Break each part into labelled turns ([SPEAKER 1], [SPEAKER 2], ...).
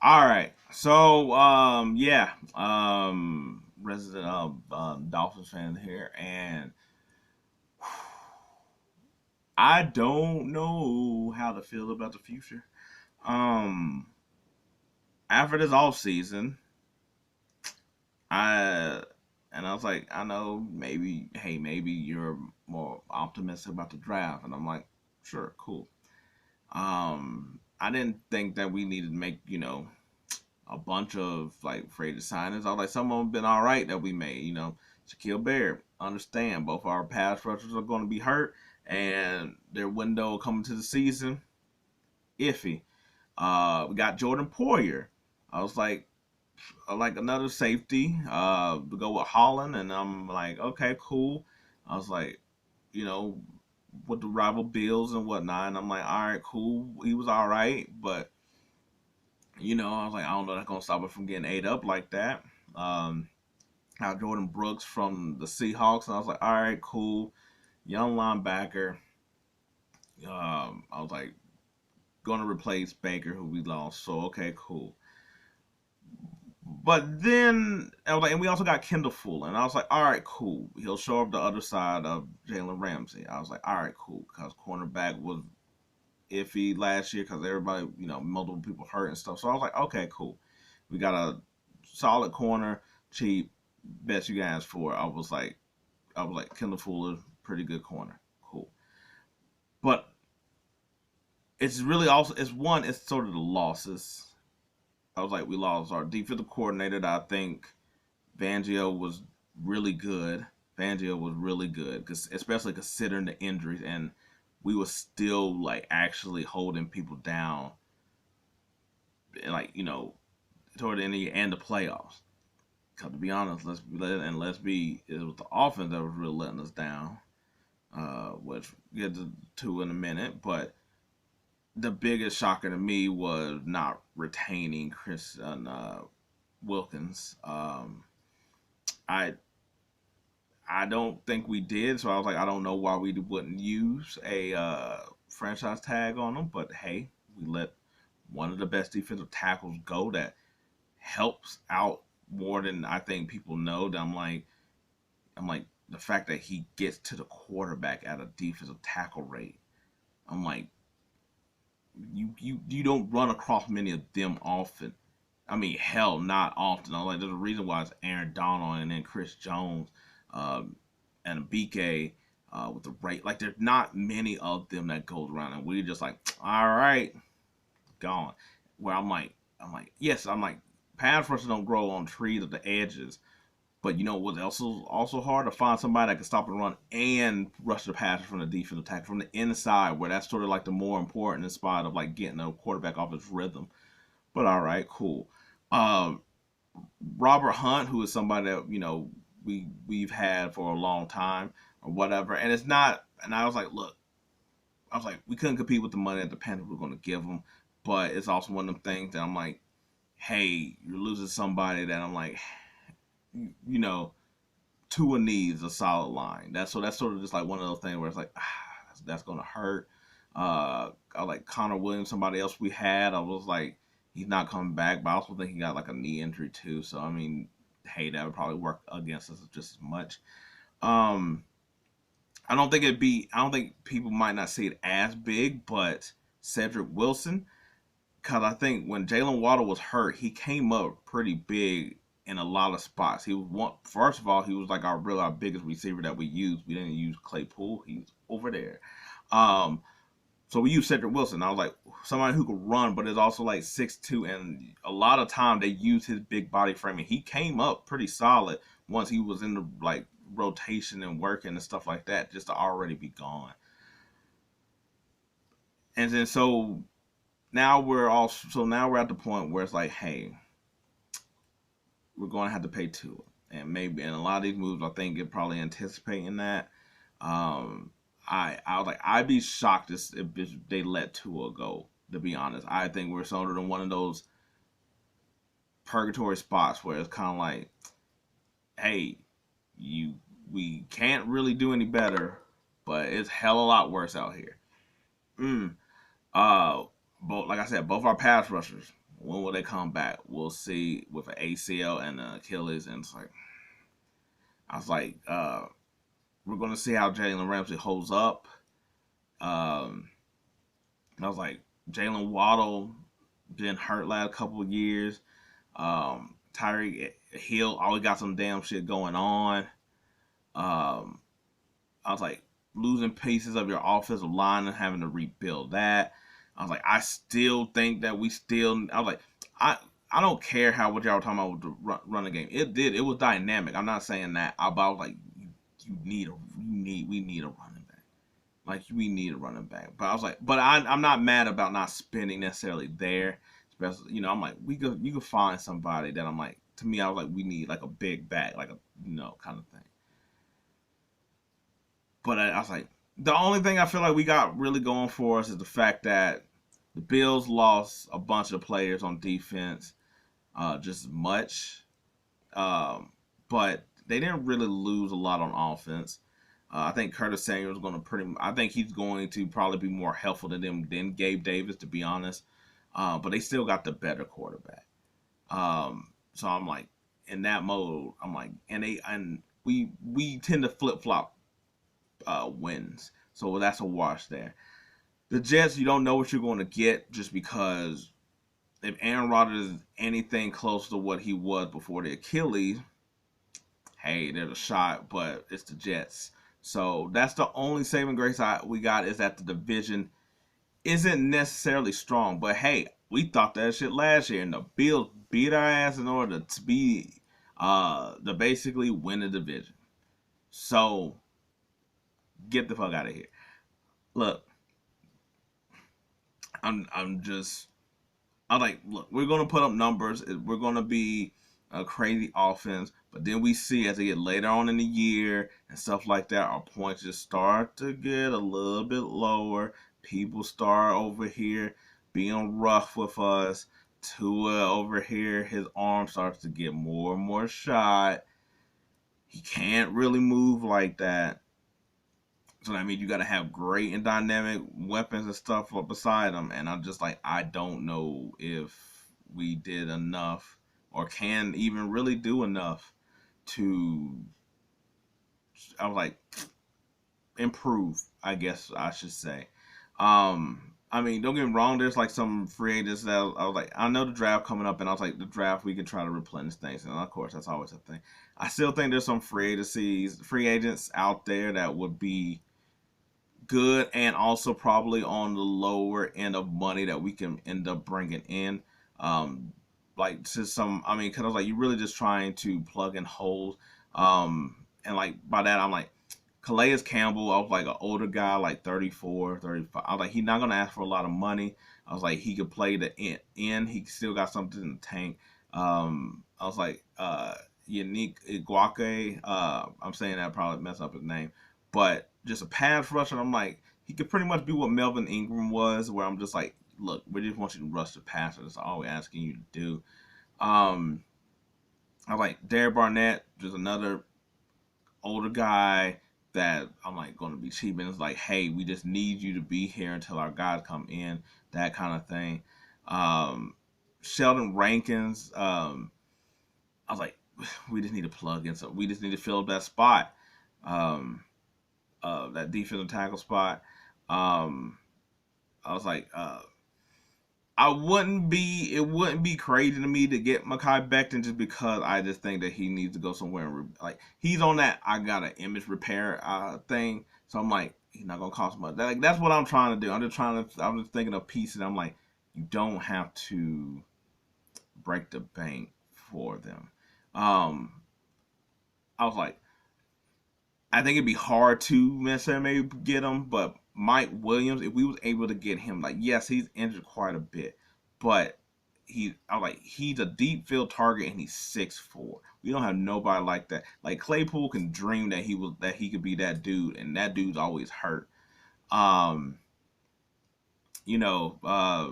[SPEAKER 1] All right. So, resident Dolphins fan here, and I don't know how to feel about the future. Um, After this off season, I I was like, I know maybe, hey, maybe you're more optimistic about the draft, and I'm like, sure, cool. I didn't think that we needed to make a bunch of like free signings. I was like, some of them been all right that we made. Shaquille Barrett, understand both our pass rushers are going to be hurt, and their window coming to the season iffy. We got Jordan Poyer. I was like another safety. To go with Holland, and I'm like, okay, cool. I was like, you know, with the rival Bills and whatnot, and I'm like, all right, cool. He was all right, but I was like, I don't know, that's gonna stop it from getting ate up like that. Um, Now Jordan Brooks from the Seahawks, and I was like, all right, cool, young linebacker. I was like, gonna replace Baker, who we lost, so okay, cool. But then I was like, and we also got Kendall Fuller, and I was like, all right, cool. He'll show up the other side of Jalen Ramsey. I was like, all right, cool, because cornerback was iffy last year because everybody, multiple people hurt and stuff. So I was like, okay, cool. We got a solid corner, cheap, best you guys for. I was like, Kendall Fuller, pretty good corner, cool. But it's really also it's sort of the losses. I was like, we lost our defensive coordinator. That I think Fangio was really good. Fangio was really good, cause especially considering the injuries, and we were still like actually holding people down, like toward the end of the year and the playoffs. Cause to be honest, let's be, it was the offense that was really letting us down, which we'll get to in a minute. But the biggest shocker to me was not retaining Chris and Wilkins. I I don't think we did, so I was like, I don't know why we wouldn't use a franchise tag on him. But hey, we let one of the best defensive tackles go. That helps out more than I think people know. That I'm like the fact that he gets to the quarterback at a defensive tackle rate. I'm like, you don't run across many of them often. I mean, hell, not often. I'm like, there's a reason why it's Aaron Donald and then Chris Jones, and BK, with the rate. Like, there's not many of them that goes around, and we're just like, all right, gone. Where yes, pass rushers don't grow on trees at the edges. But you know what's also hard to find somebody that can stop and run and rush the passer from the defensive tackle from the inside, where that's sort of like the more important spot of like getting a quarterback off his rhythm. But all right, cool. Um, Robert Hunt, who is somebody that we've had for a long time or whatever, and it's not. And I was like, look, I was like, we couldn't compete with the money that the Panthers were going to give them, but it's also one of them things that I'm like, hey, you're losing somebody that I'm like, you know, Tua needs a solid line. That's sort of just like one of those things where it's like, that's gonna hurt. I like Connor Williams, somebody else we had. I was like, he's not coming back, but I also think he got like a knee injury too. So I mean, hey, that would probably work against us just as much. Um, I don't think people might not see it as big, but Cedric Wilson, because I think when Jalen Waddle was hurt, he came up pretty big in a lot of spots. He was one. First of all, he was like our biggest receiver that we used. We didn't use Claypool. He was over there. Um, so we used Cedric Wilson. I was like, somebody who could run, but is also like 6'2", and a lot of time they use his big body frame. And he came up pretty solid once he was in the like rotation and working and stuff like that, just to already be gone. And then now we're at the point where it's like, hey, we're going to have to pay Tua, and maybe and a lot of these moves, I think, are probably anticipating that. Um, I was like, I'd be shocked if they let Tua go. To be honest, I think we're sort of in one of those purgatory spots where it's kind of like, hey, you we can't really do any better, but it's hell a lot worse out here. Mm. Uh, but like I said, both our pass rushers. When will they come back? We'll see with an ACL and an Achilles. And it's like, I was like, we're going to see how Jalen Ramsey holds up. Um, I was like, Jalen Waddle been hurt last couple of years. Tyreek Hill always got some damn shit going on. Um, I was like, losing pieces of your offensive line and having to rebuild that. I was like, I still think that we still. I was like, I I don't care how what y'all were talking about with the running game. It did. It was dynamic. I'm not saying that. About like we need a running back. Like we need a running back. But I was like, but I'm not mad about not spending necessarily there. Especially, I'm like you could find somebody that I'm like. To me, I was like, we need like a big back, like a kind of thing. But I was like, the only thing I feel like we got really going for us is the fact that the Bills lost a bunch of players on defense, just much. Um, but they didn't really lose a lot on offense. I think Curtis Samuel is going to I think he's going to probably be more helpful to them than Gabe Davis, to be honest. But they still got the better quarterback. So I'm like, in that mode, I'm like, and we tend to flip flop wins. So that's a wash there. The Jets, you don't know what you're going to get just because if Aaron Rodgers is anything close to what he was before the Achilles, hey, there's a shot, but it's the Jets. So that's the only saving grace we got is that the division isn't necessarily strong. But hey, we thought that shit last year, and the Bills beat our ass in order to be to basically win the division. So get the fuck out of here. Look, I'm just I'm like, look, we're gonna put up numbers. We're gonna be a crazy offense, but then we see as they get later on in the year and stuff like that, our points just start to get a little bit lower. People start over here being rough with us. Tua over here, his arm starts to get more and more shot. He can't really move like that. So that means you got to have great and dynamic weapons and stuff up beside them. And I'm just like, I don't know if we did enough or can even really do enough to, I was like, improve, I guess I should say. I mean, don't get me wrong. There's like some free agents that I was like, I know the draft coming up, and I was like, the draft we can try to replenish things, and of course that's always a thing. I still think there's some free agents out there that would be good and also probably on the lower end of money that we can end up bringing in. Um, like to some, I mean, because I was like, you're really just trying to plug in holes. And like by that, I'm like, Calais Campbell, I was like an older guy, like 34, 35. I was like, he's not going to ask for a lot of money. I was like, he could play the end. He still got something in the tank. I was like, Yannick Iguake. I'm saying that, probably mess up his name. But just a pass rusher, I'm like, he could pretty much be what Melvin Ingram was, where I'm just like, look, we just want you to rush the passer. That's all we're asking you to do. Um, I like Derek Barnett, just another older guy that I'm like going to be cheap, and it's like, hey, we just need you to be here until our guys come in, that kind of thing. Um, Sheldon Rankins, I was like, we just need to plug in, so we just need to fill up that spot, that defensive tackle spot. Um, I was like, it wouldn't be crazy to me to get Mekhi Becton just because I just think that he needs to go somewhere and like he's on that I got an image repair thing. So I'm like, he's not gonna cost much. Like that's what I'm trying to do. I'm just thinking of pieces. I'm like, you don't have to break the bank for them. Um, I was like, I think it'd be hard to necessarily maybe get him, but Mike Williams, if we was able to get him, like yes, he's injured quite a bit, but I'm like, he's a deep field target and he's 6'4". We don't have nobody like that. Like Claypool can dream that he could be that dude, and that dude's always hurt. Um, I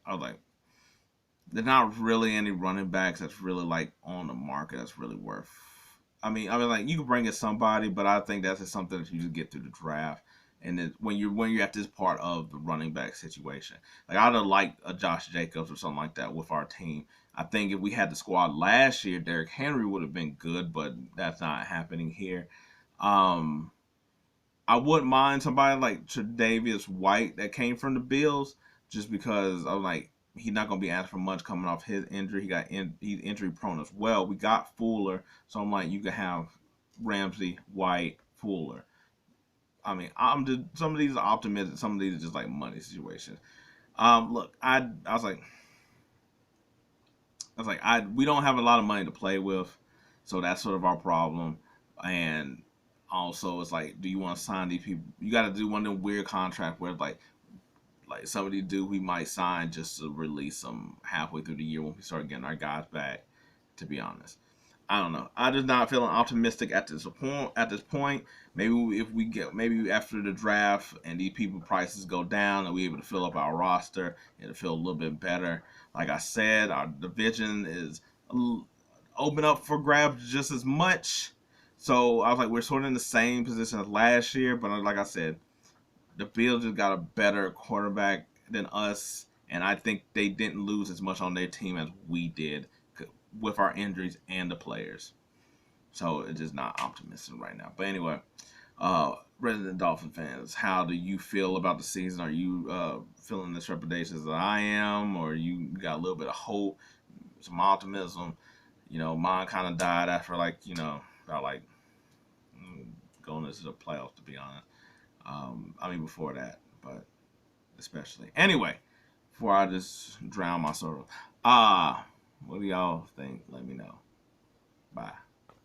[SPEAKER 1] was like, there's not really any running backs that's really like on the market that's really worth. I mean, like you can bring in somebody, but I think that's just something that you just get through the draft. And when you're at this part of the running back situation, like I'd have liked a Josh Jacobs or something like that with our team. I think if we had the squad last year, Derrick Henry would have been good, but that's not happening here. Um, I wouldn't mind somebody like Tre'Davious White that came from the Bills, just because I'm like he's not gonna be asked for much coming off his injury. He's injury prone as well. We got Fuller, so I'm like you could have Ramsey, White, Fuller. I mean, I'm just some of these are optimistic, some of these are just like money situations. Look, I we don't have a lot of money to play with, so that's sort of our problem. And also, it's like, do you want to sign these people? You got to do one of them weird contract where like some of these dudes we might sign just to release them halfway through the year when we start getting our guys back. To be honest, I don't know. I'm just not feeling optimistic at this point. At this point, maybe if we get maybe after the draft and these people prices go down and we able to fill up our roster, it'll feel a little bit better. Like I said, our division is open up for grabs just as much. So I was like, we're sort of in the same position as last year, but like I said, the Bills just got a better quarterback than us, and I think they didn't lose as much on their team as we did with our injuries and the players. So it's just not optimistic right now. But anyway, resident Dolphin fans, how do you feel about the season? Are you feeling the trepidations that I am, or you got a little bit of hope, some optimism? Mine kind of died after about going into the playoffs, to be honest. I mean before that, but especially. Anyway, before I just drown my sorrow, what do y'all think? Let me know. Bye.